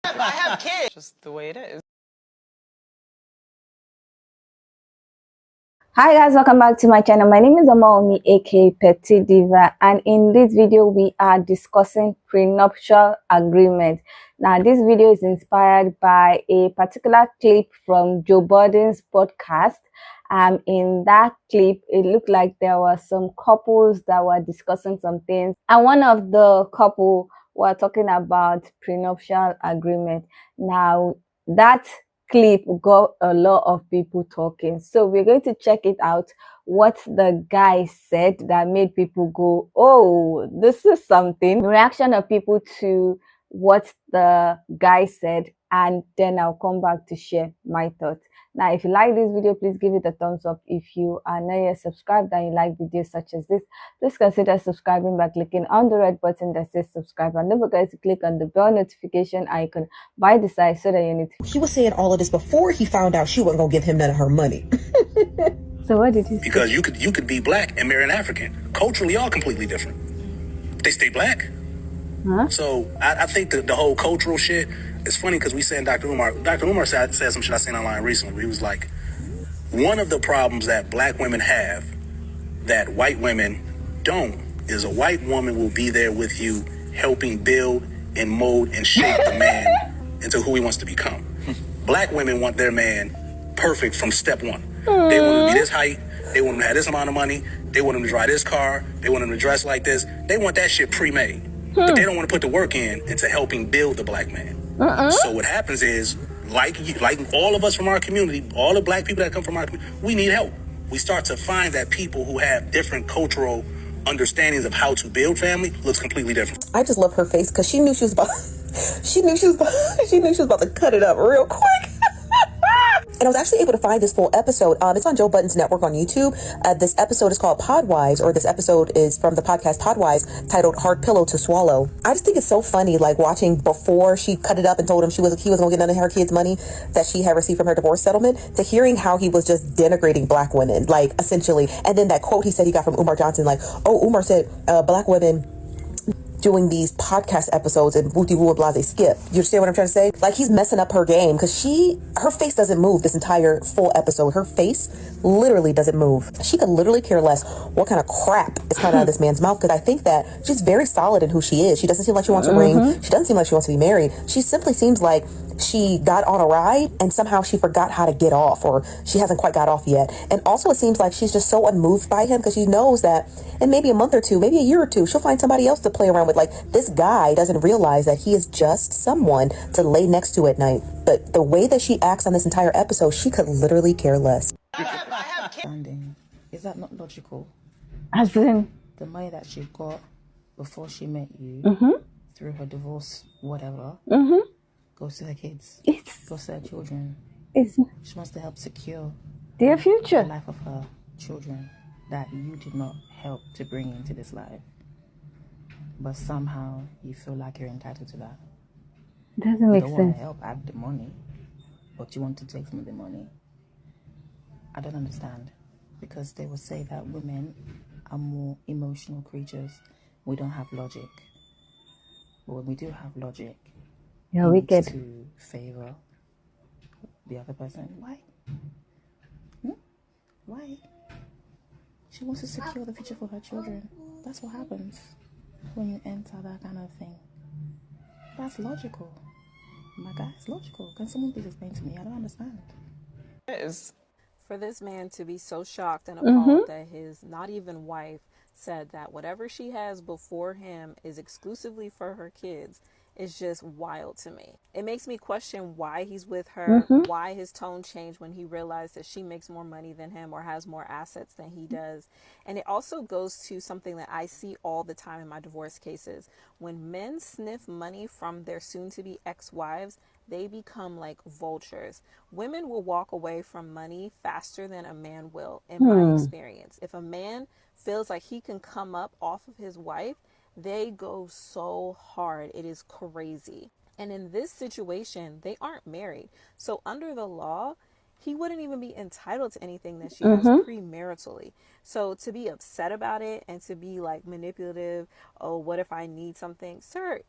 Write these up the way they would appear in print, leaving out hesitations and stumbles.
I have kids. Just the way it is. Hi guys, welcome back to my channel. My name is Omaomi aka Petite Diva, and in this video we are discussing prenuptial agreement. Now this video is inspired by a particular clip from Joe Biden's podcast. In that clip it looked like there were some couples that were discussing some things, and one of the couple were talking about prenuptial agreement. Now that clip got a lot of people talking, so we're going to check it out, what the guy said that made people go, oh, this is something, the reaction of people to what the guy said, and then I'll come back to share my thoughts. Now if you like this video, please give it a thumbs up. If you are not yet subscribed and you like videos such as this, please consider subscribing by clicking on the red button that says subscribe, and don't forget to click on the bell notification icon by the side so that you need to. He was saying all of this before he found out she wasn't gonna give him none of her money. So what did he say? Because you could be black and marry an African. Culturally, all completely different. They stay black. Huh? So I think that the whole cultural shit is funny because we saying Dr. Umar said some shit I seen online recently where he was like, one of the problems that black women have that white women don't is a white woman will be there with you helping build and mold and shape the man into who he wants to become. Black women want their man perfect from step one. They want him to be this height. They want him to have this amount of money. They want him to drive this car. They want him to dress like this. They want that shit pre-made. But they don't want to put the work in into helping build the black man. So what happens is, like all of us from our community, all the black people that come from our community, we need help. We start to find that people who have different cultural understandings of how to build family looks completely different. I just love her face because she knew she was about she knew she was about to cut it up real quick. And I was actually able to find this full episode. It's on Joe Budden's network on YouTube. This episode is called Podwise, or this episode is from the podcast Podwise, titled Hard Pillow to Swallow. I just think it's so funny, like watching before she cut it up and told him he wasn't going to get none of her kids' money that she had received from her divorce settlement, to hearing how he was just denigrating black women, like essentially. And then that quote he said he got from Umar Johnson, like, oh, Umar said black women doing these podcast episodes and woo and blase skip. You understand what I'm trying to say? Like, he's messing up her game because her face doesn't move this entire full episode. Her face literally doesn't move. She could literally care less what kind of crap is coming out of this man's mouth, because I think that she's very solid in who she is. She doesn't seem like she wants a ring. She doesn't seem like she wants to be married. She simply seems like she got on a ride and somehow she forgot how to get off, or she hasn't quite got off yet. And also it seems like she's just so unmoved by him because she knows that in maybe a month or two, maybe a year or two, she'll find somebody else to play around with. Like, this guy doesn't realize that he is just someone to lay next to at night. But the way that she acts on this entire episode, she could literally care less. Is that not logical? As in, The money that she got before she met you, through her divorce, whatever, goes to her kids, goes to her children. She wants to help secure their the future. life of her children that you did not help to bring into this life. But somehow you feel like you're entitled to that. Doesn't You make don't want sense. to help add the money, but you want to take some of the money. I don't understand, because they will say that women are more emotional creatures. We don't have logic. But when we do have logic, You're it needs wicked. to favor the other person. Why? Why? She wants to secure the future for her children. That's what happens when you enter that kind of thing. That's logical. My guy, it's logical. Can someone please explain to me? I don't understand. It is. For this man to be so shocked and appalled that his not even wife said that whatever she has before him is exclusively for her kids is just wild to me. It makes me question why he's with her, why his tone changed when he realized that she makes more money than him or has more assets than he does. And it also goes to something that I see all the time in my divorce cases. When men sniff money from their soon-to-be ex-wives, they become like vultures. Women will walk away from money faster than a man will, in my experience. If a man feels like he can come up off of his wife, they go so hard. It is crazy. And in this situation, they aren't married. So under the law, he wouldn't even be entitled to anything that she has premaritally. So to be upset about it and to be like manipulative, oh, what if I need something? Sir,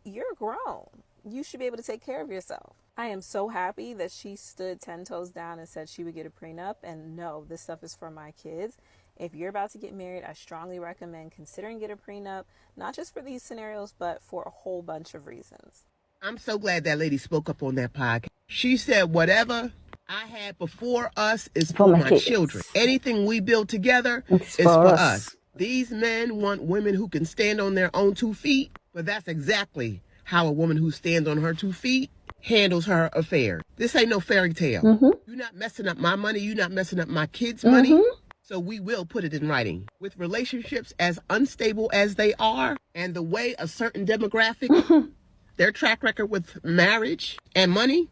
you're grown. you should be able to take care of yourself. I am so happy that she stood 10 toes down and said she would get a prenup. And no, this stuff is for my kids. If you're about to get married, I strongly recommend considering get a prenup, not just for these scenarios, but for a whole bunch of reasons. I'm so glad that lady spoke up on that podcast. She said, whatever I had before us is for my kids. children. Anything we build together It's is for for us. us. These men want women who can stand on their own 2 feet, but that's exactly how a woman who stands on her 2 feet handles her affairs. This ain't no fairy tale. You're not messing up my money. You're not messing up my kids' money. So we will put it in writing. With relationships as unstable as they are, and the way a certain demographic, their track record with marriage and money,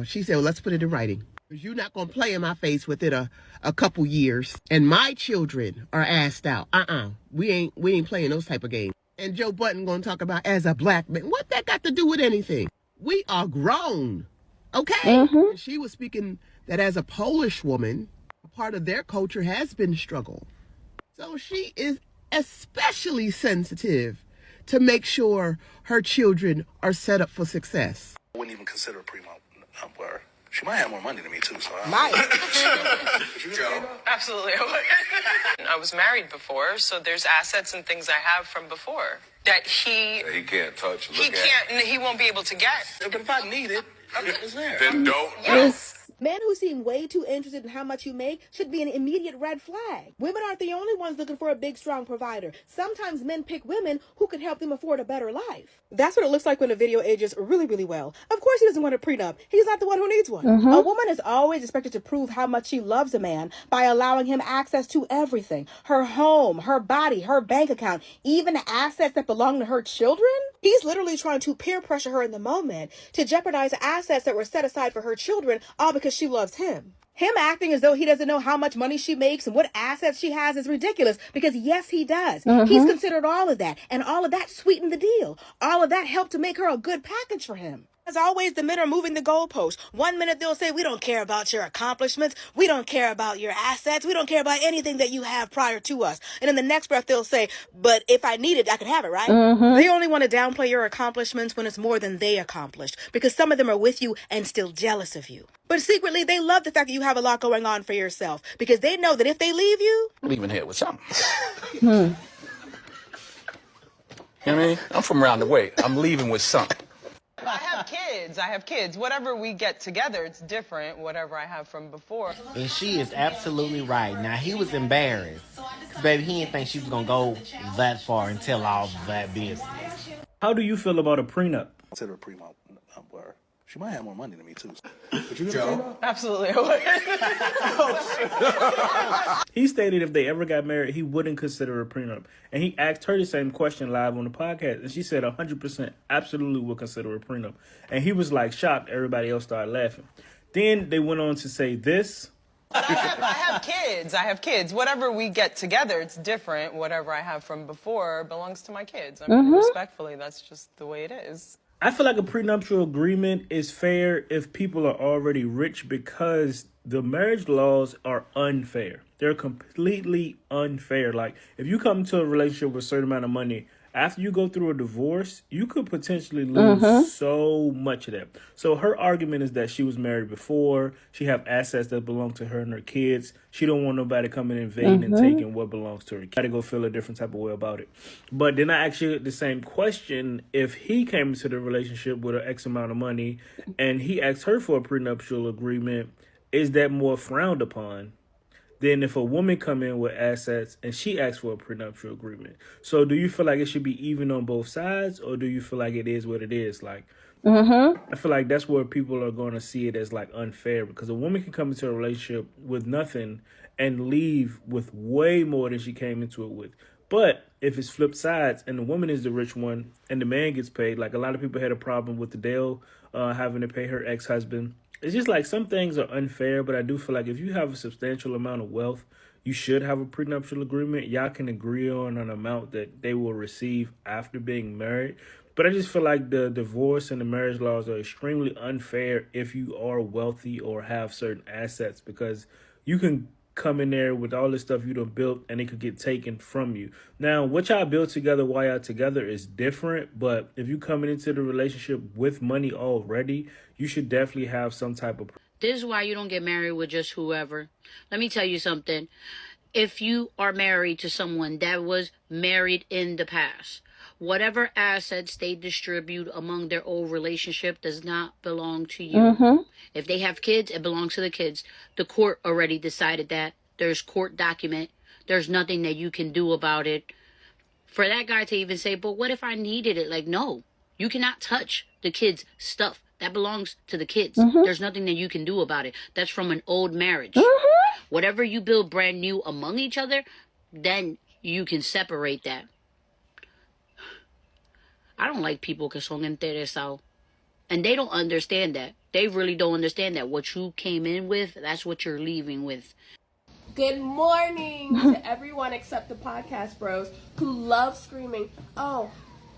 she said, well, let's put it in writing. Because you're not going to play in my face with it a couple years. And my children are asked out. We ain't playing those type of games. And Joe Budden going to talk about as a black man. What that got to do with anything? We are grown. Okay? And she was speaking that as a Polish woman, part of their culture has been struggle. So she is especially sensitive to make sure her children are set up for success. I wouldn't even consider a prenup. Where she might have more money than me too. So Absolutely. I was married before, so there's assets and things I have from before that he can't touch. he can't, he won't be able to get. But if I need it, it's there. Then don't. Yes. Men who seem way too interested in how much you make should be an immediate red flag. Women aren't the only ones looking for a big, strong provider. Sometimes men pick women who can help them afford a better life. That's what it looks like when a video ages really, really well. Of course he doesn't want a prenup. He's not the one who needs one. A woman is always expected to prove how much she loves a man by allowing him access to everything. Her home, her body, her bank account, even assets that belong to her children. He's literally trying to peer pressure her in the moment to jeopardize assets that were set aside for her children, all because she loves him. Him acting as though he doesn't know how much money she makes and what assets she has is ridiculous, because yes, he does. He's considered all of that, and all of that sweetened the deal. All of that helped to make her a good package for him. As always, the men are moving the goalpost. One minute they'll say, we don't care about your accomplishments. We don't care about your assets. We don't care about anything that you have prior to us. And in the next breath, they'll say, but if I need it, I can have it, right? They only want to downplay your accomplishments when it's more than they accomplished, because some of them are with you and still jealous of you. But secretly, they love the fact that you have a lot going on for yourself, because they know that if they leave you, Leaving here with something. You know what I mean? I'm from around the way. I'm leaving with something. I have kids. Whatever we get together, it's different. Whatever I have from before. And she is absolutely right. Now, he was embarrassed. 'Cause, baby, he didn't think she was going to go that far and tell all that business. How do you feel about a prenup? Consider a prenup. Where she might have more money than me too. But you Joe? Absolutely. He stated if they ever got married, he wouldn't consider a prenup. And he asked her the same question live on the podcast. And she said 100% absolutely would consider a prenup. And he was like shocked. Everybody else started laughing. Then they went on to say this. I have kids. Whatever we get together, it's different. Whatever I have from before belongs to my kids. I mean, respectfully, that's just the way it is. I feel like a prenuptial agreement is fair if people are already rich, because the marriage laws are unfair. They're completely unfair. Like, if you come to a relationship with a certain amount of money, after you go through a divorce, you could potentially lose so much of that. So her argument is that she was married before. She have assets that belong to her and her kids. She don't want nobody coming invading and taking what belongs to her. Gotta go feel a different type of way about it. But then I ask you the same question. If he came into the relationship with an X amount of money and he asked her for a prenuptial agreement, is that more frowned upon than if a woman come in with assets and she asks for a prenuptial agreement? So do you feel like it should be even on both sides, or do you feel like it is what it is? Like, I feel like that's where people are going to see it as like unfair, because a woman can come into a relationship with nothing and leave with way more than she came into it with. But if it's flip sides and the woman is the rich one and the man gets paid, like a lot of people had a problem with Adele having to pay her ex-husband. It's just like some things are unfair, but I do feel like if you have a substantial amount of wealth, you should have a prenuptial agreement. Y'all can agree on an amount that they will receive after being married. But I just feel like the divorce and the marriage laws are extremely unfair if you are wealthy or have certain assets, because you can come in there with all this stuff you done built and it could get taken from you. Now, what y'all built together while y'all together is different, but if you coming into the relationship with money already, you should definitely have some type of... This is why you don't get married with just whoever. Let me tell you something. If you are married to someone that was married in the past, whatever assets they distribute among their old relationship does not belong to you. If they have kids, it belongs to the kids. The court already decided that. There's court document. There's nothing that you can do about it. For that guy to even say, but what if I needed it? Like, no, you cannot touch the kids' stuff. That belongs to the kids. There's nothing that you can do about it. That's from an old marriage. Whatever you build brand new among each other, then you can separate that. I don't like people que son interesados. And they don't understand that. They really don't understand that. What you came in with, that's what you're leaving with. Good morning to everyone except the podcast bros who love screaming, oh,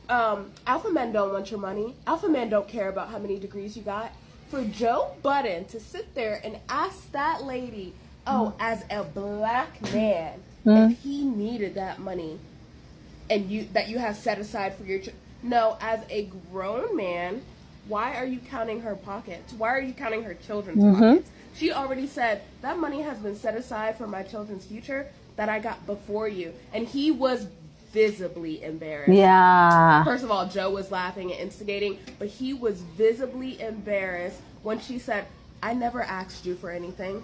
alpha men don't want your money. Alpha men don't care about how many degrees you got. For Joe Budden to sit there and ask that lady, oh, as a black man, if he needed that money and that you have set aside for your no, as a grown man, why are you counting her pockets? Why are you counting her children's pockets? She already said, that money has been set aside for my children's future that I got before you. And he was visibly embarrassed. Yeah. First of all, Joe was laughing and instigating, but he was visibly embarrassed when she said, I never asked you for anything.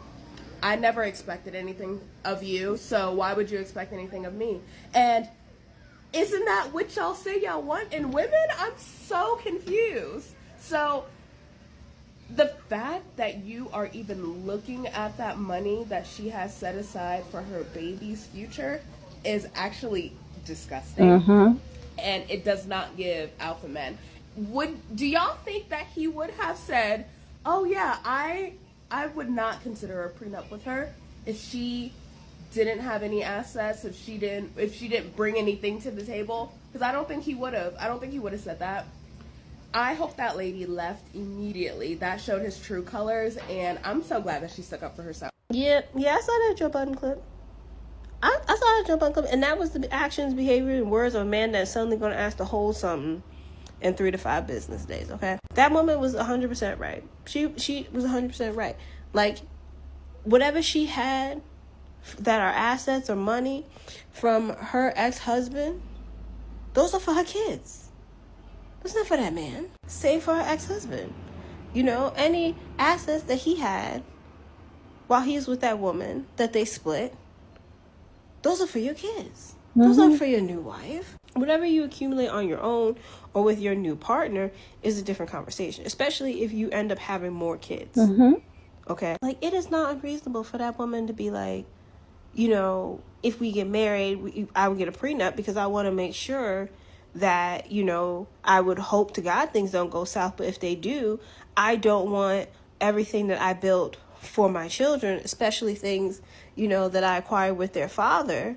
I never expected anything of you, so why would you expect anything of me? And isn't that what y'all say y'all want in women? I'm so confused. So the fact that you are even looking at that money that she has set aside for her baby's future is actually disgusting. And it does not give alpha men. Do y'all think that he would have said, oh yeah, I would not consider a prenup with her if she didn't have any assets, if she didn't bring anything to the table? Because I don't think he would have. I don't think he would have said that. I hope that lady left immediately. That showed his true colors, and I'm so glad that she stuck up for herself. Yeah, I saw that Joe Budden clip. I saw that Joe Budden clip, and that was the actions, behavior, and words of a man that's suddenly going to ask to hold something in 3 to 5 business days, okay? That woman was 100% right. She was 100% right. Like, whatever she had that are assets or money from her ex-husband, those are for her kids. It's not for that man. Save for her ex-husband. You know, any assets that he had while he was with that woman that they split, those are for your kids. Those aren't for your new wife. Whatever you accumulate on your own or with your new partner is a different conversation, especially if you end up having more kids. Okay? Like, it is not unreasonable for that woman to be like, you know, if we get married, I would get a prenup because I want to make sure that, you know, I would hope to God things don't go south, but if they do, I don't want everything that I built for my children, especially things, you know, that I acquired with their father,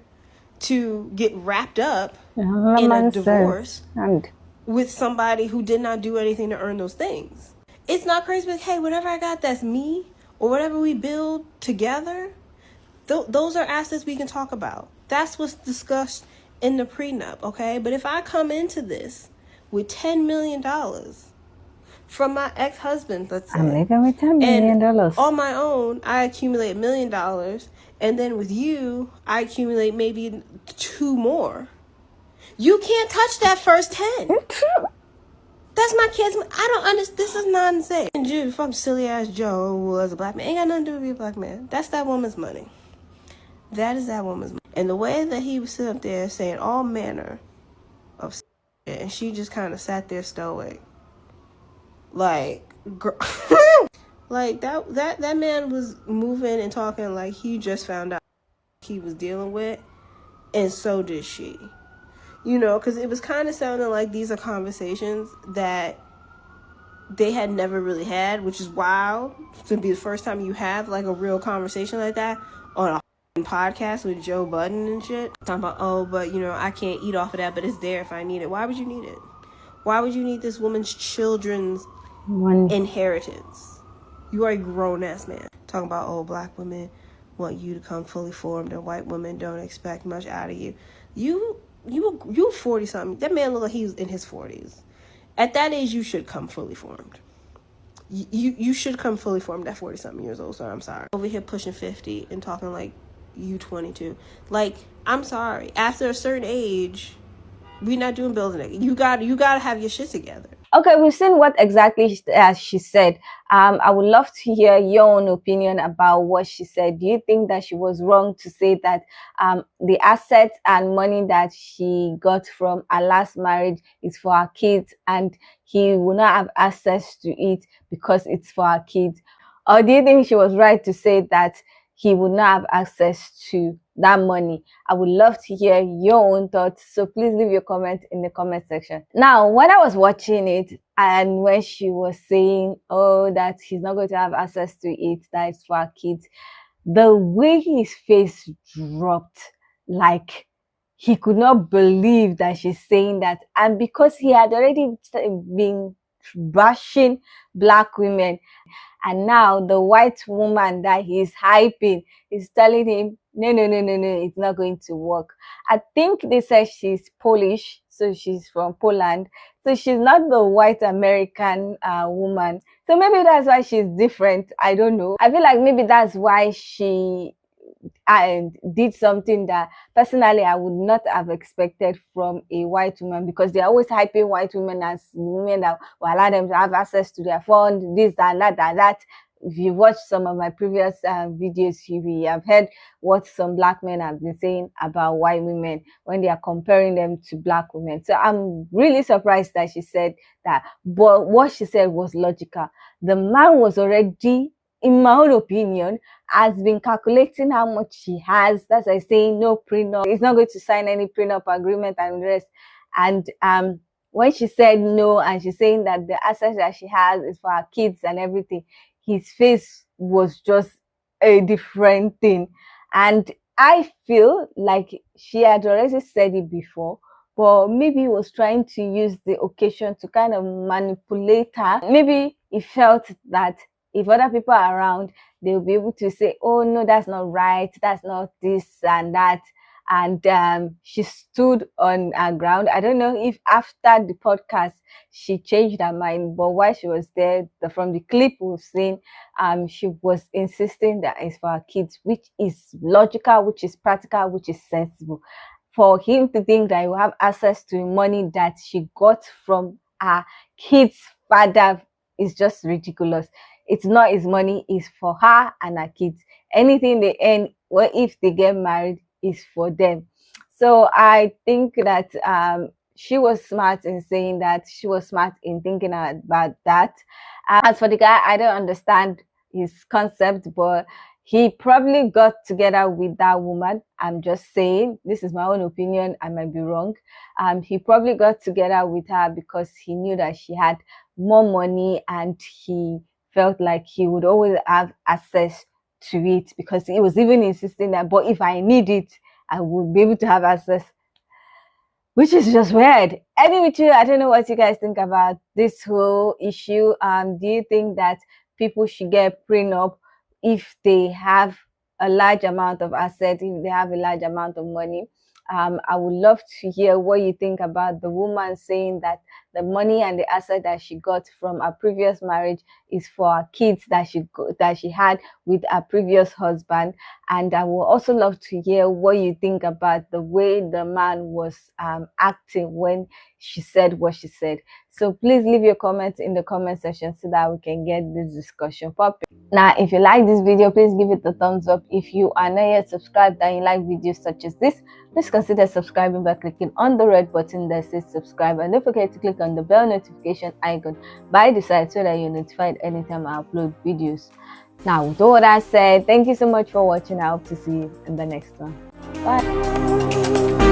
to get wrapped up in a divorce with somebody who did not do anything to earn those things. It's not crazy, but hey, whatever I got that's me, or whatever we build together, those are assets we can talk about. That's what's discussed in the prenup, okay? But if I come into this with $10 million from my ex-husband, let's say, I'm living with $10 million. On my own, I accumulate $1 million, and then with you, I accumulate maybe 2 more. You can't touch that first 10. That's my kids. I don't understand. This is not insane. And if I'm silly ass Joe who was a black man, ain't got nothing to do with being a black man. That's that woman's money. That is that woman's money. And the way that he was sitting up there saying all manner of shit, and she just kind of sat there stoic. Like, girl, like that man was moving and talking like he just found out he was dealing with, and so did she. You know, because it was kind of sounding like these are conversations that they had never really had, which is wild to be the first time you have like a real conversation like that on a podcast with Joe Budden and shit. Talking about, oh, but you know, I can't eat off of that, but it's there if I need it. Why would you need it? Why would you need this woman's children's inheritance? You are a grown-ass man. Talking about, oh, black women want you to come fully formed, and white women don't expect much out of you. You 40 something. That man looked like he was in his 40s. At that age, you should come fully formed. You should come fully formed at 40 something years old. So I'm sorry. Over here pushing 50 and talking like you 22. Like, I'm sorry. After a certain age, we're not doing building it. You gotta have your shit together. Okay, we've seen what exactly she said. I would love to hear your own opinion about what she said. Do you think that she was wrong to say that the assets and money that she got from her last marriage is for her kids and he will not have access to it because it's for her kids? Or do you think she was right to say that he would not have access to that money? I would love to hear your own thoughts, so please leave your comment in the comment section. Now, when I was watching it and when she was saying, oh, that he's not going to have access to it, that it's for our kids, the way his face dropped, like he could not believe that she's saying that. And because he had already been bashing black women, and now the white woman that he's hyping is telling him, no, it's not going to work. I think they said she's Polish, so she's from Poland. So she's not the white American woman. So maybe that's why she's different. I don't know. I feel like maybe that's why she did something that personally I would not have expected from a white woman, because they're always hyping white women as women that will allow them to have access to their phone, this and that. If you watched some of my previous videos, you have heard what some black men have been saying about white women when they are comparing them to black women. So I'm really surprised that she said that. But what she said was logical. The man was already, in my own opinion, has been calculating how much he has. That's why saying no prenup. He's not going to sign any prenup agreement and the rest. And when she said no, and she's saying that the assets that she has is for her kids and everything, his face was just a different thing. And I feel like she had already said it before, but maybe he was trying to use the occasion to kind of manipulate her. Maybe he felt that if other people are around, they'll be able to say, oh, no, that's not right. That's not this and that. And she stood on her ground. I don't know if after the podcast, she changed her mind. But while she was there, from the clip we've seen, she was insisting that it's for her kids, which is logical, which is practical, which is sensible. For him to think that he will have access to money that she got from her kids' father is just ridiculous. It's not his money, it's for her and her kids. Anything they earn, well, if they get married, is for them. So I think that she was smart in saying that. She was smart in thinking about that. As for the guy, I don't understand his concept, but he probably got together with that woman. I'm just saying, this is my own opinion. I might be wrong. He probably got together with her because he knew that she had more money and he felt like he would always have access to it, because he was even insisting that, but if I need it, I would be able to have access, which is just weird. Anyway, I don't know what you guys think about this whole issue. Do you think that people should get prenup if they have a large amount of assets, if they have a large amount of money? I would love to hear what you think about the woman saying that the money and the asset that she got from her previous marriage is for her kids that she had with her previous husband. And I would also love to hear what you think about the way the man was acting when she said what she said. So please leave your comments in the comment section so that we can get this discussion popping. Now, if you like this video, please give it a thumbs up. If you are not yet subscribed and you like videos such as this, please consider subscribing by clicking on the red button that says subscribe, and don't forget to click on the bell notification icon by the side so that you're notified anytime I upload videos. Now, with all that said, thank you so much for watching. I hope to see you in the next one. Bye.